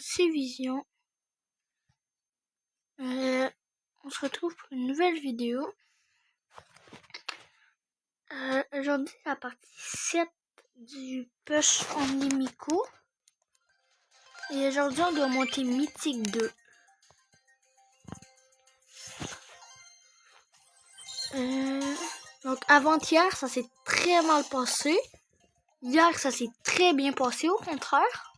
Cvision. On se retrouve pour une nouvelle vidéo. Aujourd'hui, c'est la partie 7 du push Only Miko. Et aujourd'hui, on doit monter Mythique 2. Donc, avant-hier, ça s'est très mal passé. Hier, ça s'est très bien passé, au contraire.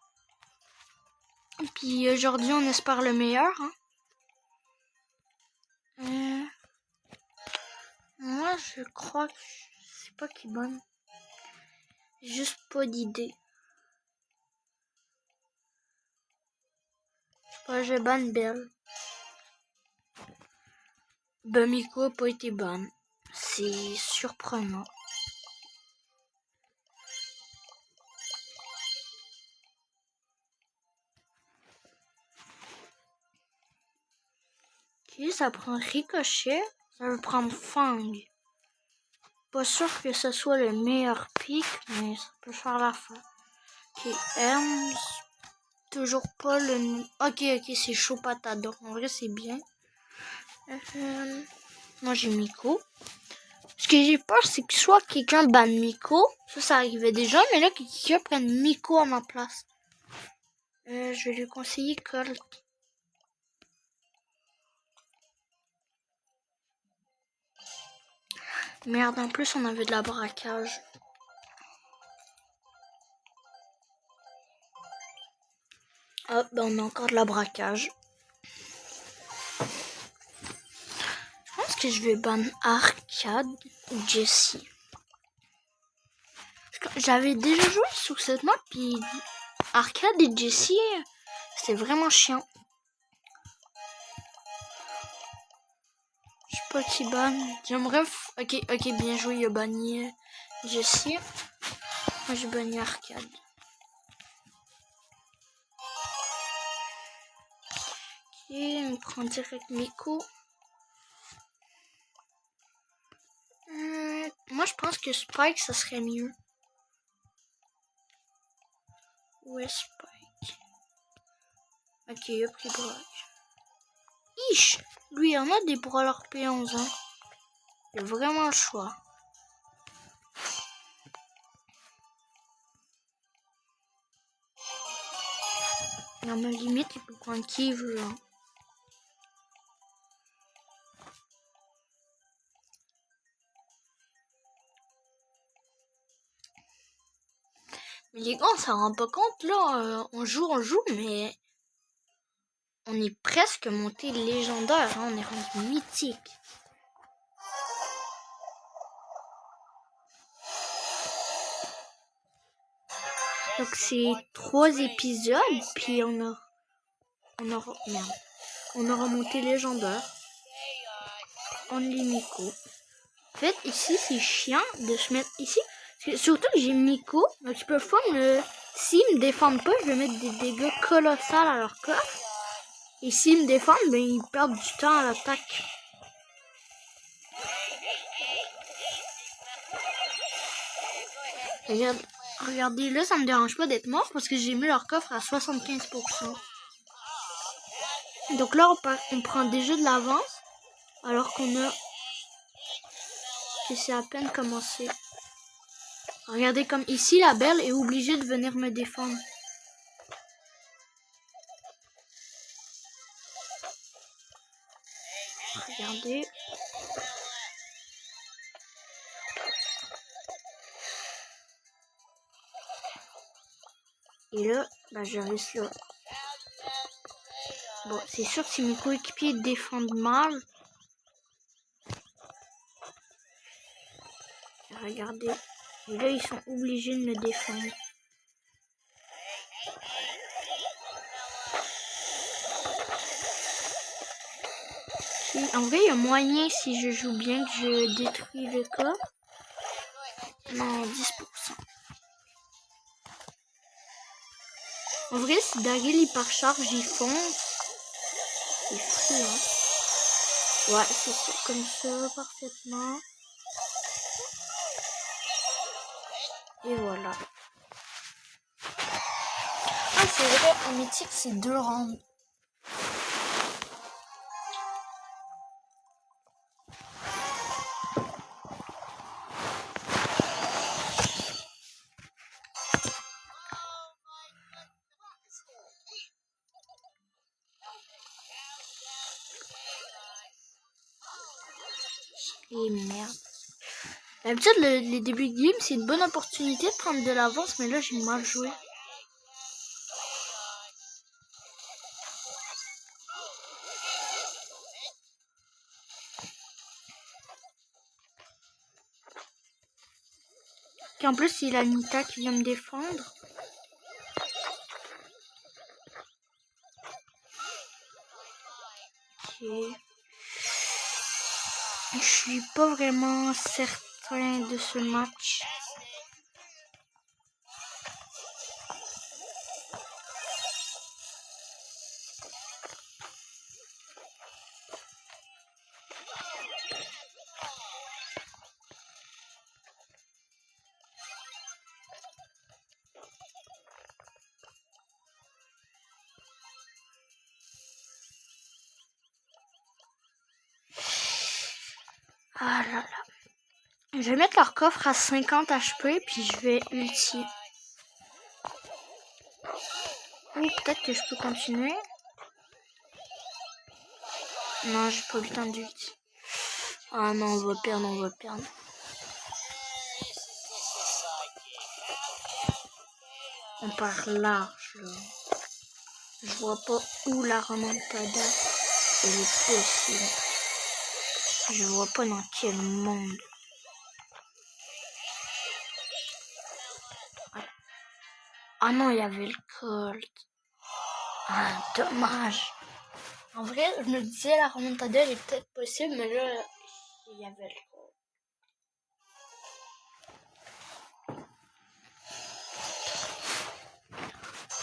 Puis aujourd'hui, on espère le meilleur. Moi, je crois que je sais pas qui bonne. Juste pas d'idée. Je sais pas, je banne Belle. Ben, Miko a pas été bonne. C'est surprenant. Ok, ça prend Ricochet. Ça veut prendre Fang. Pas sûr que ce soit le meilleur pick, mais ça peut faire l'affaire. Ok, Hermes. Toujours pas le... Ok, c'est chaud patate. Donc, en vrai, c'est bien. Moi, j'ai Miko. Ce que j'ai peur, c'est que soit quelqu'un banne Miko. Ça arrivait déjà, mais là, que quelqu'un prenne Miko à ma place. Je vais lui conseiller Colt. Merde, en plus, on avait de la braquage. Ah, ben on a encore de la braquage. Je pense que je vais ban Arcade ou Jessie. J'avais déjà joué sur cette map, puis Arcade et Jessie, c'était vraiment chiant. Je sais pas qui ban. J'aimerais... Ok, bien joué, il a banni Jessie. Moi, j'ai banni Arcade. Ok, on prend direct Miko. Moi, je pense que Spike, ça serait mieux. Ouais, Spike. Ok, il a pris Brock. Ish! Lui, il y en a des brawlers P11. Hein. Il a vraiment le choix. À ma limite, il peut prendre qui il veut. Hein. Mais les gars, on s'en rend pas compte, là. On joue, mais... On est presque monté légendaire. Hein. On est rendu mythique. Donc, c'est 3 épisodes, puis on aura monté légendaire. Only Miko. En fait, ici, c'est chiant de se mettre ici. Surtout que j'ai Miko. Donc, ils peuvent pas s'ils me défendent pas, je vais mettre des dégâts colossaux à leur coffre. Et s'ils me défendent, ben, ils perdent du temps à l'attaque. Regardez, là, ça me dérange pas d'être mort parce que j'ai mis leur coffre à 75%. Donc là, on prend déjà de l'avance. Alors que c'est à peine commencé. Regardez comme ici, la Belle est obligée de venir me défendre. Regardez. Et là, bah, je reste là. Bon, c'est sûr que si mes coéquipiers défendent mal. Regardez. Et là, ils sont obligés de me défendre. En vrai, il y a moyen, si je joue bien, que je détruis le coffre. Non, 10%. En vrai, si Daryl il part charge, il fonce. C'est fou, hein. Ouais, c'est ça, comme ça, parfaitement. Et voilà. Ah, c'est vrai, en mythique, c'est 2 rounds. Et merde. D'habitude, les débuts de game, c'est une bonne opportunité de prendre de l'avance, mais là, j'ai mal joué. Et en plus, il a Nita qui vient me défendre. Ok. Je suis pas vraiment certain de ce match. Ah là là. Je vais mettre leur coffre à 50 HP, puis je vais ulti. Ou peut-être que je peux continuer. Non, j'ai pas eu le temps d'ulti. Ah non, on va perdre, on va perdre. On part large, là. Je vois pas où la remontada est possible. Je vois pas dans quel monde. Ah non, il y avait le Colt. Ah, dommage. En vrai, je me disais la remontada est peut-être possible, mais là, il y avait le Colt.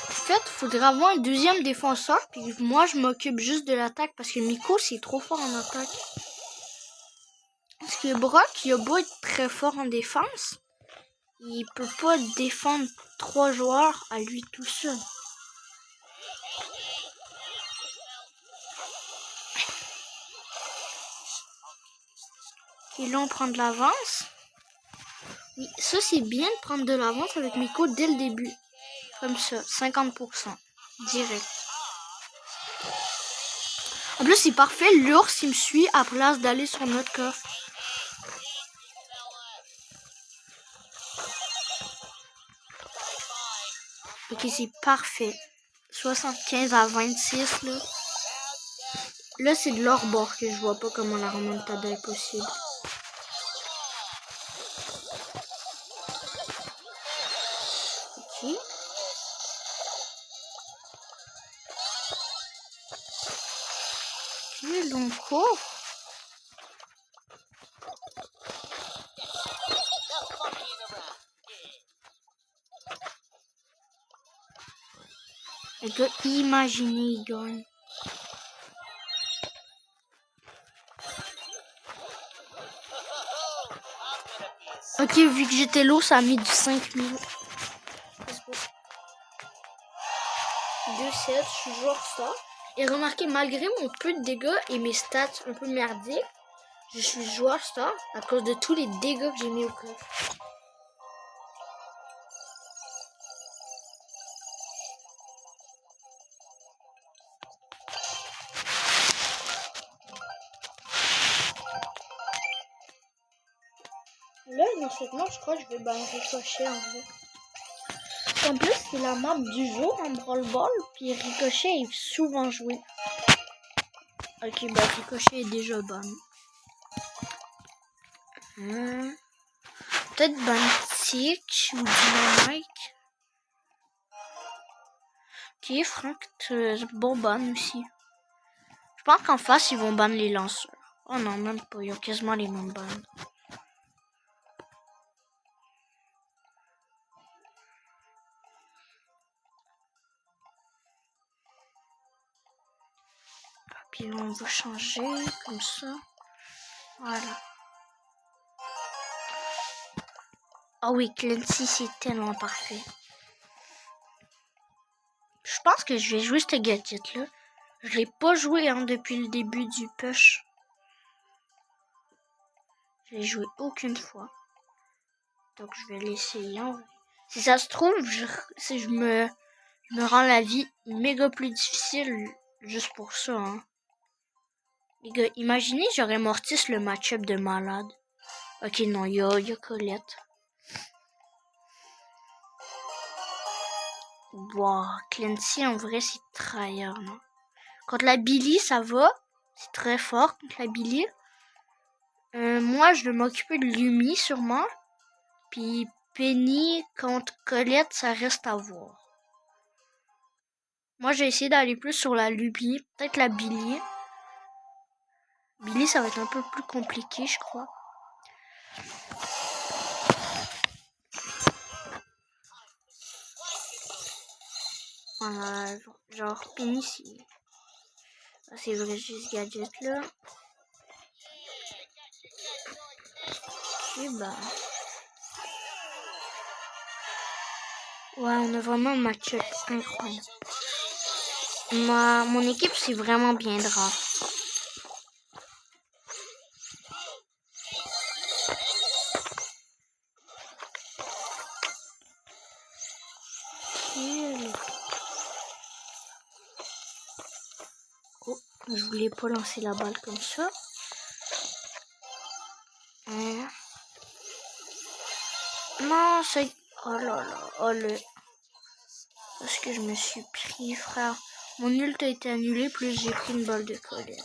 En fait, il faudrait avoir un deuxième défenseur, puis moi, je m'occupe juste de l'attaque, parce que Miko, c'est trop fort en attaque. Parce que Brock, il a beau être très fort en défense, il peut pas défendre 3 joueurs à lui tout seul. Et là, on prend de l'avance. Oui, ça, c'est bien de prendre de l'avance avec Miko dès le début. Comme ça, 50%. Direct. En plus, c'est parfait. L'ours, il me suit à place d'aller sur notre coffre. Ok, c'est parfait. 75 à 26, là. Là, c'est de leur bord que je vois pas comment la remontada est possible. Ok. Ok, long court. Le gars, imaginez, il gagne. Ok, vu que j'étais lourd, ça a mis du 5000. 2-7, je suis joueur star. Et remarquez, malgré mon peu de dégâts et mes stats un peu merdiques, je suis joueur star à cause de tous les dégâts que j'ai mis au coffre. Là, dans cette map, je crois que je vais ban Ricochet en vrai. En plus, c'est la map du jour en Brawl Ball, puis Ricochet est souvent joué. Ok, bah Ricochet est déjà ban. Peut-être ban Tick ou Dynamite. Ok, Franck, bon ban aussi. Je pense qu'en face, ils vont ban les lanceurs. Oh non, même pas, ils ont quasiment les mêmes bans. Puis on va changer comme ça. Voilà. Ah oui, Clancy, c'est tellement parfait. pense que je vais jouer ce gadget-là. Je l'ai pas joué depuis le début du push. Je l'ai joué aucune fois. Donc je vais l'essayer. Si ça se trouve, si je me rends la vie méga plus difficile juste pour ça. Hein. Les gars, imaginez j'aurais Mortis le match-up de malade. Ok, non, il y a Colette. Wow, Clancy en vrai c'est trahir, non? Contre la Billy, ça va. C'est très fort contre la Billy. Moi, je vais m'occuper de Lumi sûrement. Puis Penny contre Colette, ça reste à voir. Moi, j'ai essayé d'aller plus sur la Lumi. Peut-être la Billy. Billy, ça va être un peu plus compliqué, je crois. Voilà, genre Penny, c'est vrai, j'ai ce gadget là. Ok, bah. Ouais, on a vraiment un match-up incroyable. Mon équipe, c'est vraiment bien draft. Oh, je voulais pas lancer la balle comme ça. Non, c'est... Oh là là, oh le... Parce que je me suis pris, frère. Mon ult a été annulé, plus j'ai pris une balle de Colette.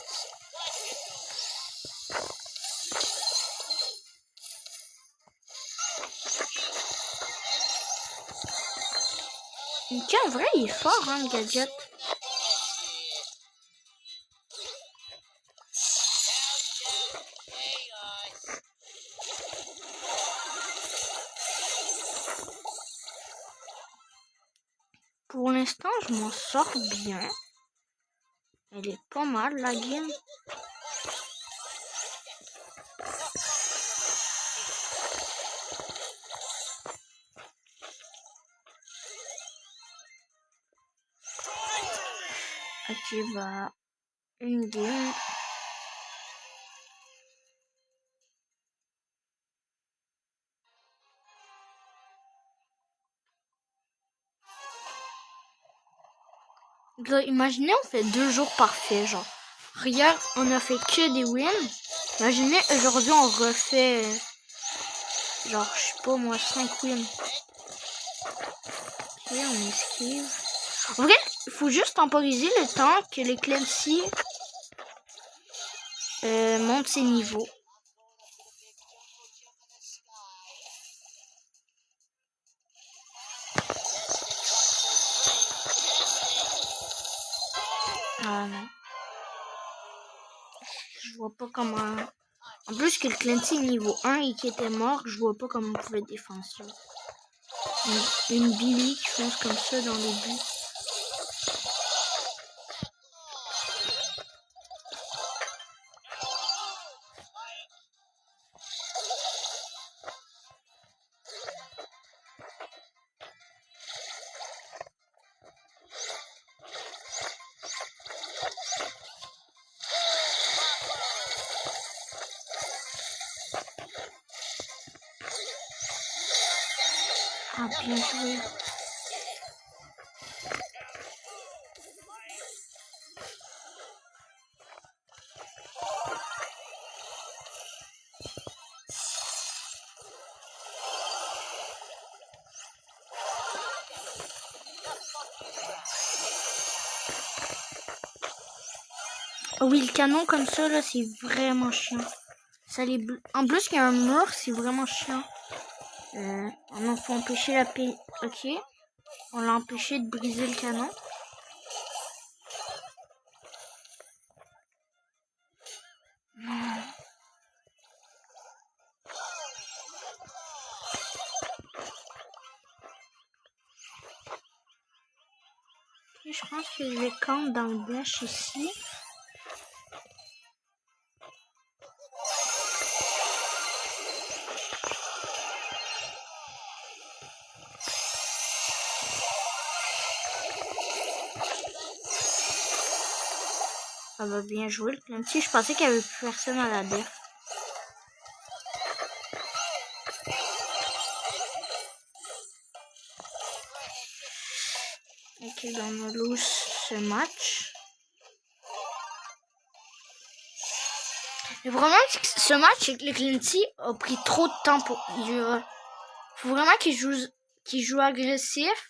Tiens, en vrai, il est fort, hein, le gadget. Pour l'instant, je m'en sors bien. Elle est pas mal, la game. Ok, bah... Une game. Imaginez, on fait 2 jours parfaits, genre. Regarde, on a fait que des wins. Imaginez, aujourd'hui, on refait... genre, je sais pas, moi, 5 wins. Ok, on esquive. En vrai, il faut juste temporiser le temps que les Clancy montent ses niveaux. Ah non. Je vois pas comment... En plus que le Clancy niveau 1 et qui était mort, je vois pas comment on pouvait défendre ça. Une Billy qui fonce comme ça dans les buts. Ah, bien joué. Oh oui, le canon comme ça, là, c'est vraiment chiant. Ça en plus qu'il y a un mur, c'est vraiment chiant. On faut empêcher la paix. Ok. On l'a empêché de briser le canon. Ok, je pense que je vais camp dans le bush ici. Ça va bien jouer le Clancy. Je pensais qu'il y avait plus personne à la def. Ok, ben on lose ce match. Le problème, c'est que ce match, c'est que le Clancy a pris trop de temps pour... Il faut vraiment qu'il joue agressif.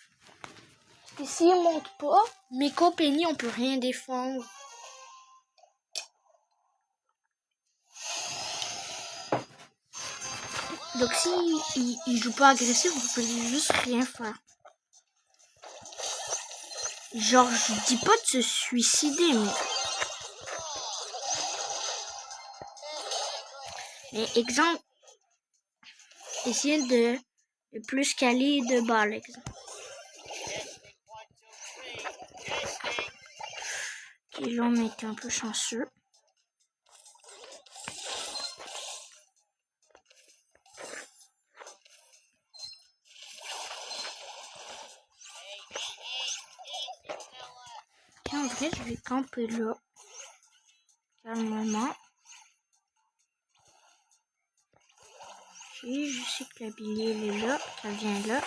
Et s'il monte pas, Miko Penny, on peut rien défendre. Donc si il joue pas agressif, on peut juste rien faire. Genre, je dis pas de se suicider, mais exemple, essayer de plus caler de balles, exemple. Ok, là on a été un peu chanceux. Ok, en vrai, je vais camper là. Calmement. Ok, je sais que la Billy elle est là, qu'elle vient là.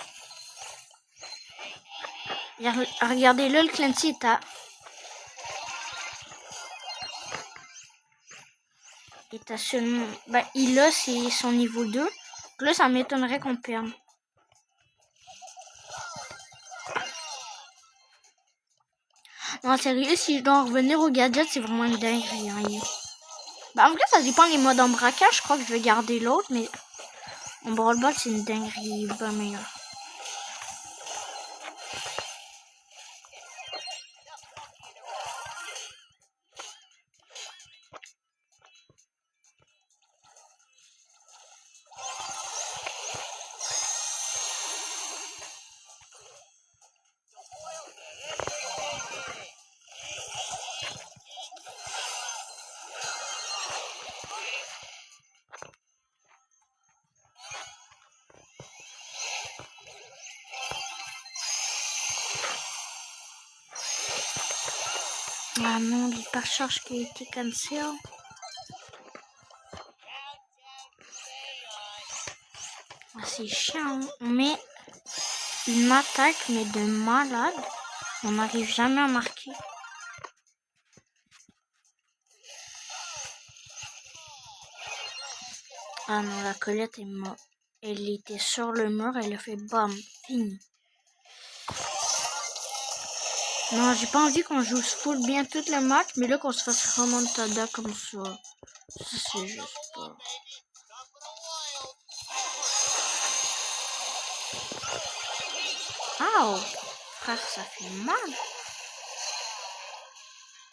Regardez là, le Clancy est à... seulement... Ben, il a son niveau 2. Donc là, ça m'étonnerait qu'on perde. Non, sérieux, si je dois en revenir au gadget, c'est vraiment une dinguerie. Hein. Ben, en vrai, ça dépend des modes en braquage. Je crois que je vais garder l'autre, mais en brawl ball, c'est une dinguerie. Ben meilleur. Ah non, l'hypercharge qui a été cancel. Ah, c'est chiant. On met une attaque, mais de malade. On n'arrive jamais à marquer. Ah non, la Colette est morte. Elle était sur le mur, elle a fait bam, fini. Non, j'ai pas envie qu'on joue full bien tout le match, mais là qu'on se fasse remontada comme ça. Ça, c'est juste pas. Ah, frère, ça fait mal.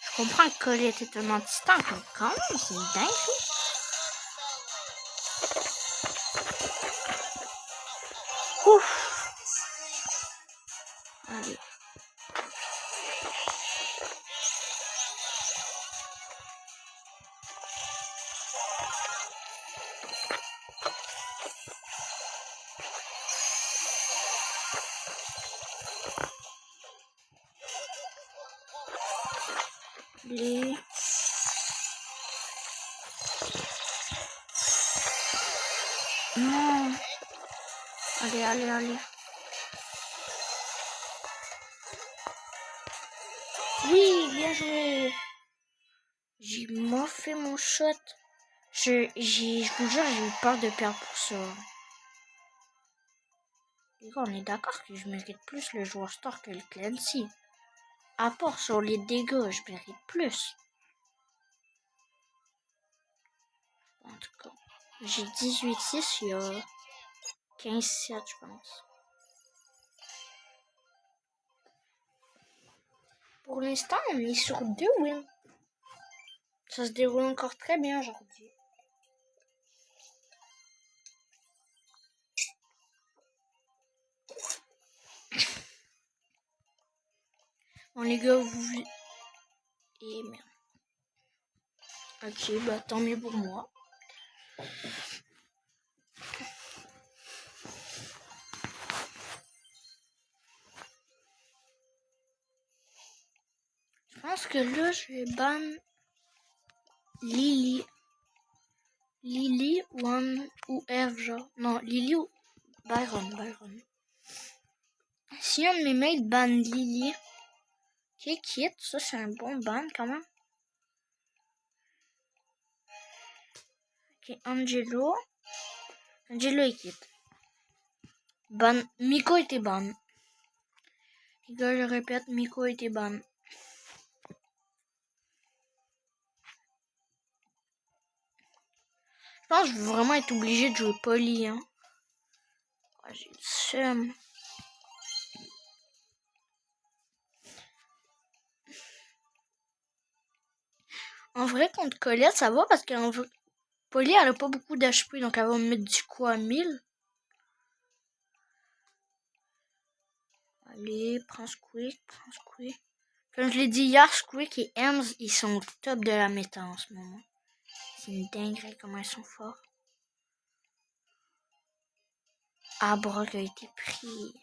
Je comprends que Colette est un anti-tank, mais quand même, c'est une dinguerie. Ouf. Allez. Les... Non. Allez, allez, allez. Oui, bien joué. J'ai moffé mon shot. Je vous jure, j'ai eu peur de perdre pour ça. Les gars, on est d'accord que je mérite plus le joueur star que le Clancy. À part sur les dégâts, je mérite plus. En tout cas, j'ai 18-6, il y a 15-7, je pense. Pour l'instant, on est sur 2 wins. Ça se déroule encore très bien aujourd'hui. Bon les gars, vous... Et merde. Ok, bah tant mieux pour moi. Je pense que là, je vais ban Lily. Lily ou Eve, genre. Non, Lily ou Byron. Si un de mes mates ban Lily, ok, quitte, ça c'est un bon ban quand même. Ok, Angelo est quitte. Ban. Miko était ban. Les gars, je répète, Miko était ban. Je pense que je vais vraiment être obligé de jouer Polly, hein. Oh, j'ai le seum. En vrai, contre Colette, ça va parce qu'en vrai, Polly, elle a pas beaucoup d'HP, donc elle va me mettre du coup à 1000. Allez, prends Squeak. Comme je l'ai dit hier, Squeak et Ems, ils sont au top de la méta en ce moment. C'est une dinguerie comment ils sont forts. Ah, Brock a été pris.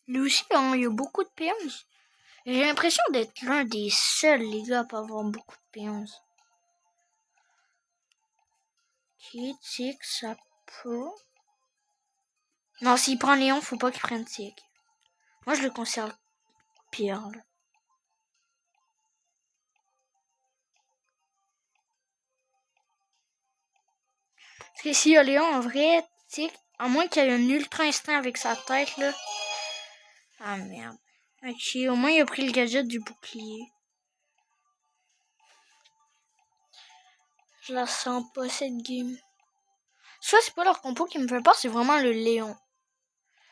Lui aussi, hein, il y a beaucoup de P11. J'ai l'impression d'être l'un des seuls, les gars, à pas avoir beaucoup de P11. Ok, Tic, ça peut. Non, s'il prend Léon, faut pas qu'il prenne Tic. Moi, je le conserve pire, là. Parce que s'il y a Léon, en vrai, Tic, à moins qu'il y ait un ultra instinct avec sa tête, là. Ah, merde. Ok, au moins, il a pris le gadget du bouclier. Je la sens pas, cette game. Soit c'est pas leur compo qui me fait peur, c'est vraiment le Léon.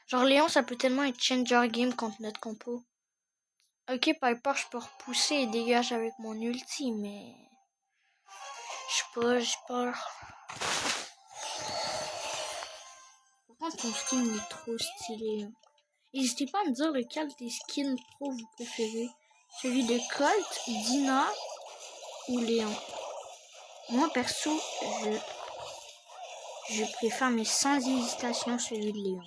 Genre, Léon, ça peut tellement être changer game contre notre compo. Ok, Piper, je peux repousser et dégage avec mon ulti, mais... Je sais pas, j'ai peur. Par contre, ton skin est trop stylé. N'hésitez pas à me dire lequel des skins pro vous préférez. Celui de Colt, Dina ou Léon. Moi, perso, je préfère, mais sans hésitation, celui de Léon.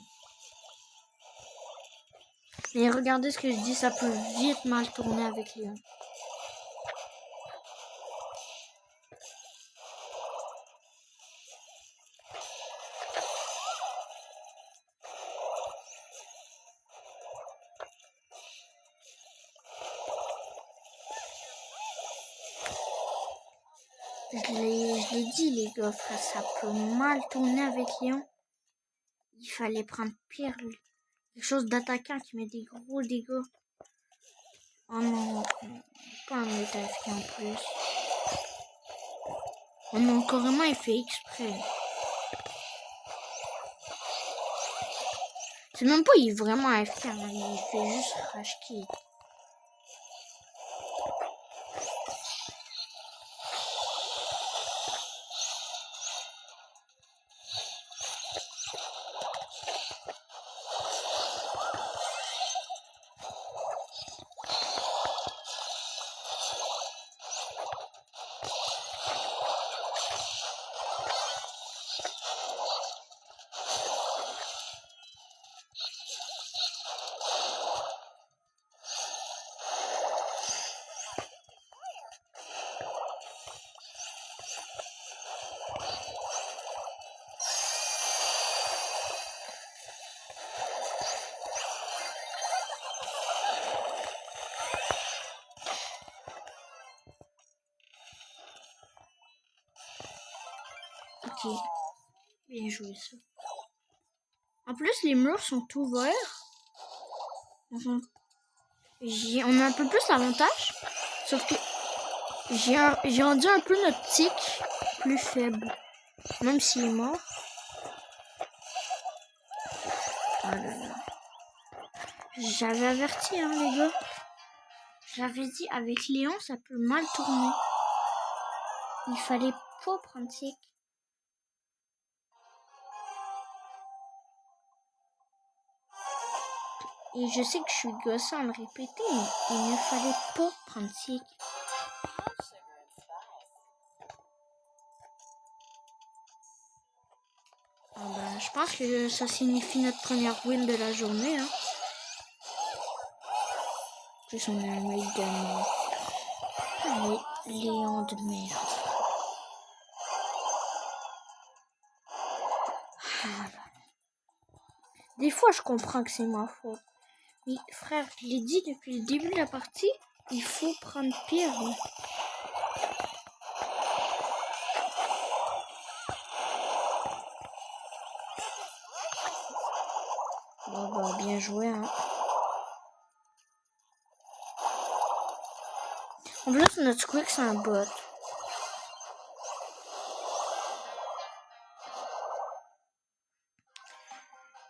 Mais regardez ce que je dis, ça peut vite mal tourner avec Léon. Je l'ai dit, les gars, frère, ça peut mal tourner avec Léon. Il fallait prendre pire, quelque chose d'attaquant qui met des gros dégâts. Oh non, pas un métafque en plus. Oh non, carrément, il fait exprès. C'est même pas, il est vraiment AFK, hein, il fait juste rage quit. Ok, bien joué ça. En plus, les murs sont ouverts. On a un peu plus d'avantage. Sauf que j'ai rendu un peu notre tic plus faible. Même s'il est mort. Oh là là. J'avais averti, hein, les gars. J'avais dit, avec Léon, ça peut mal tourner. Il fallait pas prendre tic. Et je sais que je suis gossant à me répéter, mais il ne fallait pas prendre tic. Ah ben, je pense que ça signifie notre première win de la journée. Hein. Plus on a un mec de merde. Allez, Léon de merde. Des fois, je comprends que c'est ma faute. Mais frère, je l'ai dit depuis le début de la partie, il faut prendre pire. Hein. Bon, bah, bien joué. Hein. En plus, notre Squeak, c'est un bot.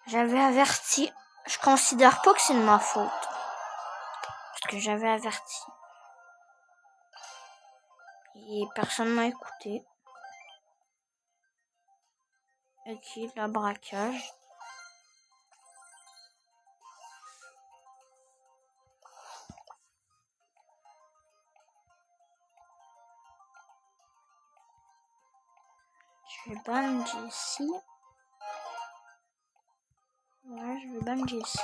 J'avais averti. Je considère pas que c'est de ma faute. Parce que j'avais averti. Et personne m'a écouté. Ok, la braquage. Je vais ban Jessie. Ouais, je vais ban Jessie.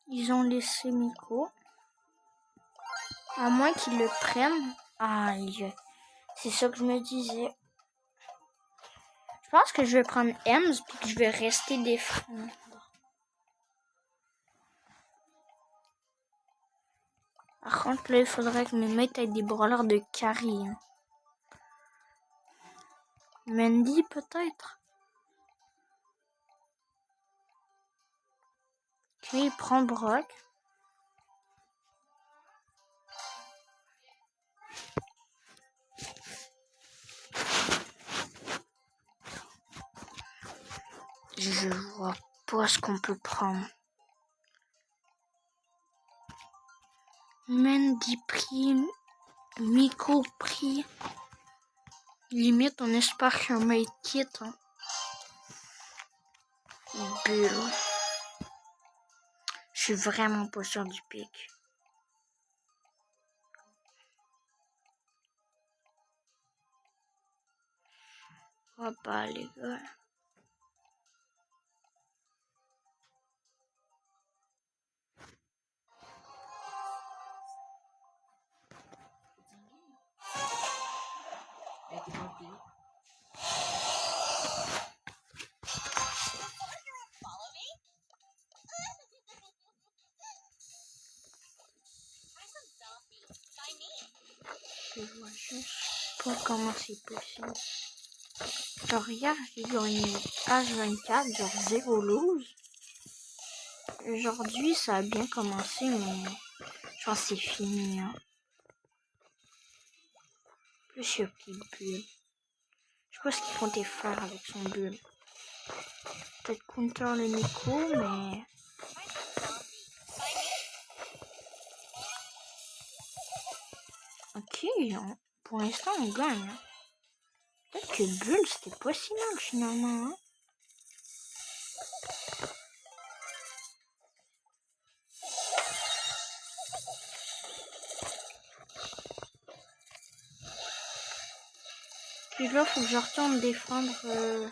Ils ont laissé Miko. À moins qu'ils le prennent. Ah, c'est ça que je me disais. Je pense que je vais prendre Ems puis que je vais rester défendre. Par contre, là, il faudrait que mes mates aient des brawlers de carry. Hein. Mandy, peut-être. Ok, il prend Brock. Je vois pas ce qu'on peut prendre. Mandy pris. Miko pris. Limite, on espère qu'un mate quitte. Hein. Bulle. Je suis vraiment pas sûr du pic. Oh bah les gars. Je vois juste pas comment c'est possible. Genre hier, j'ai gagné H24, genre 0 lose. Aujourd'hui, ça a bien commencé, mais je pense que c'est fini. Hein. Plus il y a petite bulle. Je sais pas ce qu'il comptait faire avec son bulle. Peut-être counter le Nico, mais... Ok, pour l'instant, on gagne. Hein. Peut-être que bulle, c'était pas si mal finalement. Hein. Puis là, faut que je retourne défendre...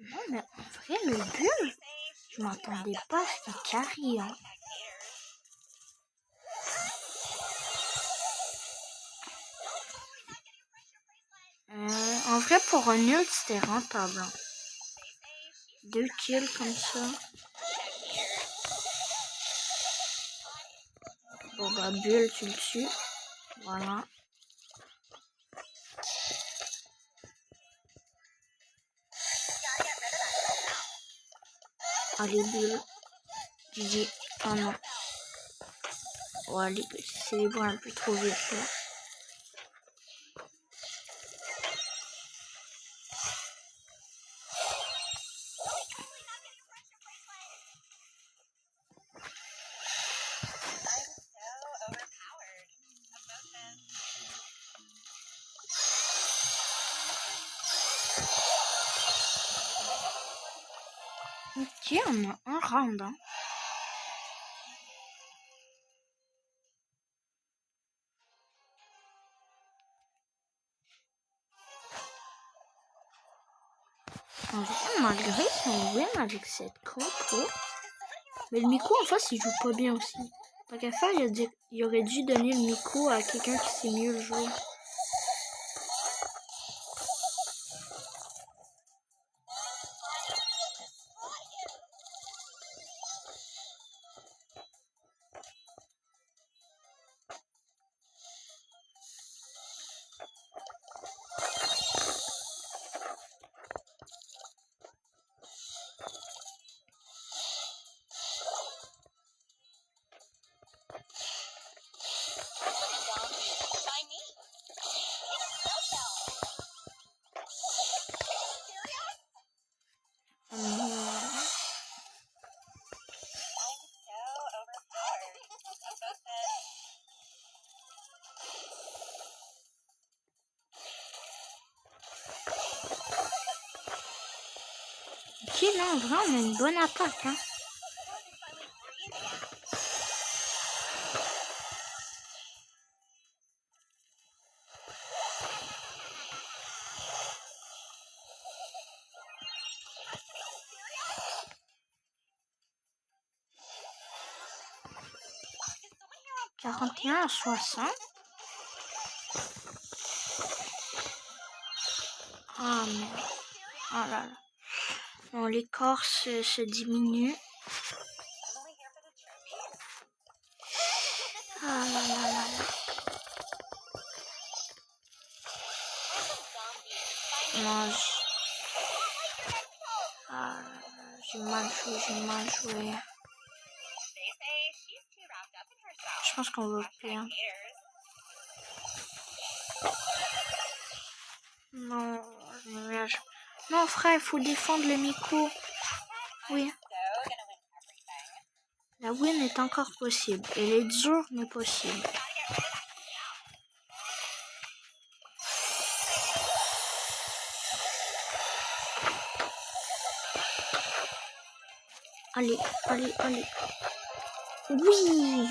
Non, mais en vrai, le bulle, je m'attendais pas à ce qu'il carry. Hein. En vrai, pour un nul, c'était rentable. Hein. 2 kills comme ça. Bon, bah, bulle, tu le tues. Voilà. Allez, bulle. GG. Oh non. Oh, allez, c'est les bras un peu trop vite là. Ok, on a un round. Hein. En vrai, malgré son win avec cette compo, mais le Miko en face il joue pas bien aussi. Tant qu'à faire, il aurait dû donner le Miko à quelqu'un qui sait mieux le jouer. Ok, là en vrai on a une bonne attaque. Hein. « 41-60. Ah merde. Oh là là. Bon, l'écart se diminue. Ah là là là là. Non, ah, j'ai mal joué. Je pense qu'on va perdre. Non, non frère, il faut défendre le Miko. Oui. La win est encore possible. Elle est dure, mais possible. Allez, allez, allez. Oui!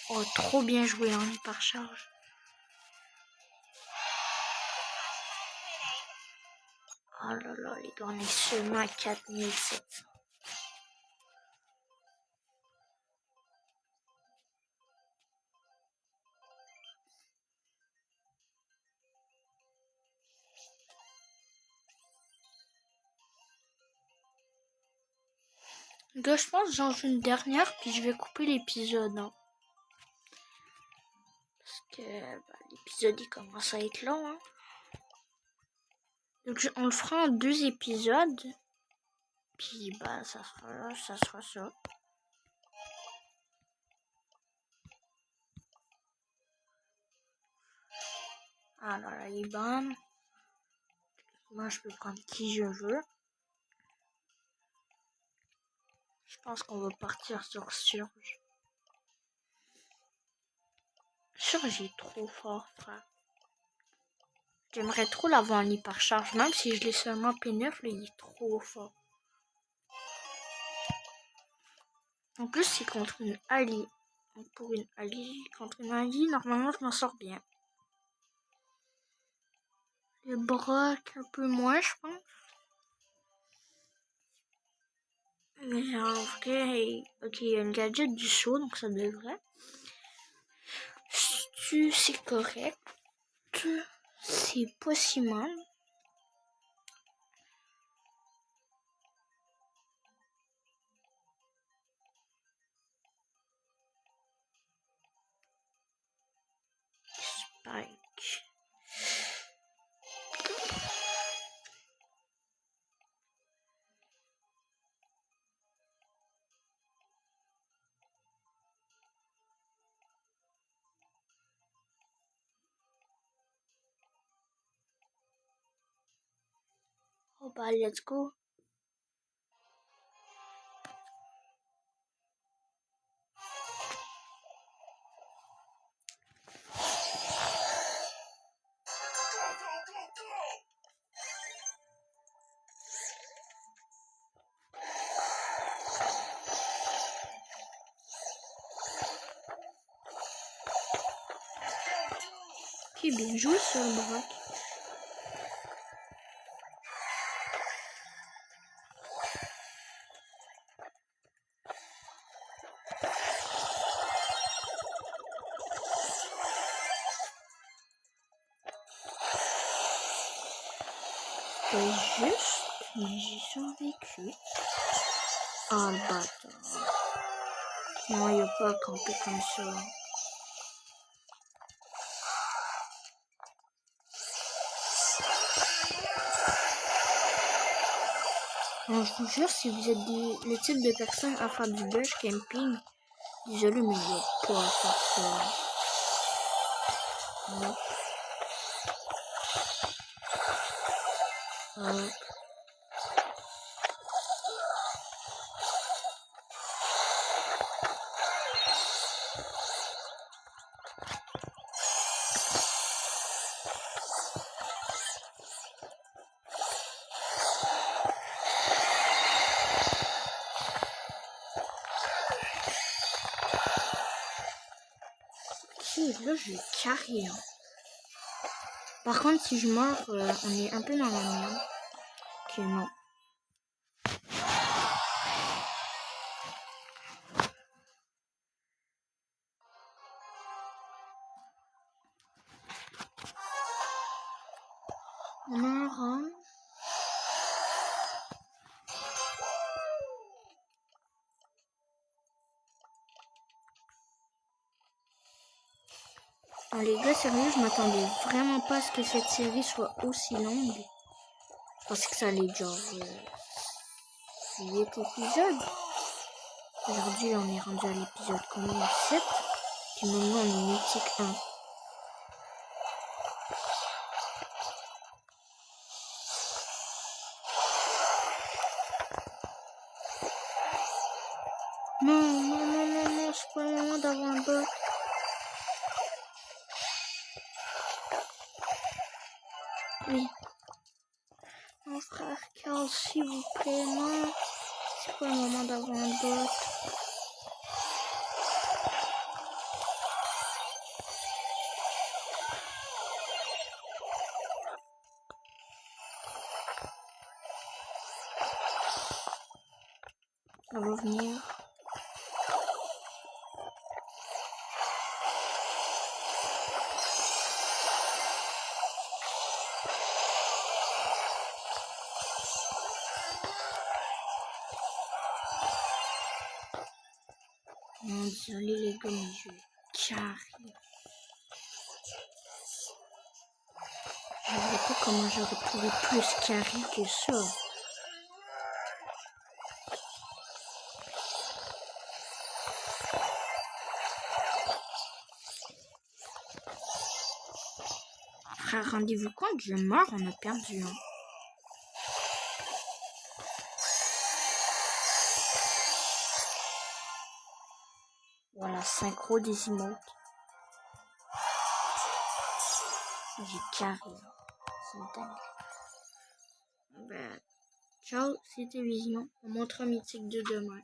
Oh, trop bien joué en hyper charge. Oh là là, les gars, on est seulement à 4700. Gars, je pense que j'en joue une dernière, puis je vais couper l'épisode. Hein. Parce que l'épisode, il commence à être long. Hein. Donc, on le fera en 2 épisodes. Puis, ça sera ça. Alors, là, il est bon. Moi, je peux prendre qui je veux. Je pense qu'on va partir sur Surge. Surge est trop fort, frère. J'aimerais trop l'avoir en hypercharge, même si je l'ai seulement P9, là, il est trop fort. En plus, c'est contre une Ali. Pour une Ali, contre une Ali, normalement, je m'en sors bien. Le Brock, un peu moins, je pense. Mais en vrai, ok, il y a une gadget du saut, donc ça devrait. Stu, c'est correct. C'est pas si mal. Spike. Oh bah, let's go. Ok, bien joué sur le Brock. C'était juste, mais j'ai survécu. Ah, le bâtard. Non, il a pas campé comme ça. Non, je vous jure, si vous êtes le type de personne à faire du bush camping, désolé, mais il n'y a pas à faire ça. Hop. Hop. Ok, là, je vais carry. Hein. Par contre, si je meurs, on est un peu dans la merde. Ok, non. On a un rhum. Oh, les gars, sérieux, je m'attendais vraiment pas à ce que cette série soit aussi longue. Je pensais que ça allait être genre 8 épisodes. Aujourd'hui, on est rendu à l'épisode combien? 7. Puis maintenant, on est mythique 1. Non, non, non, non, non, c'est pas le moment d'avoir un bot. Oui. Mon frère Carl, s'il vous plaît, non. C'est pas le moment d'avoir un bot. On va venir. Non, désolé les gars, mais je vais carry. Je ne sais pas comment j'aurais trouvé plus carry que ça. Frère, rendez-vous compte, je meurs, on a perdu. Hein. Voilà, synchro des emotes. J'ai carré. C'est dingue. Ben, ciao, c'était Vision. On montre un mythique de demain.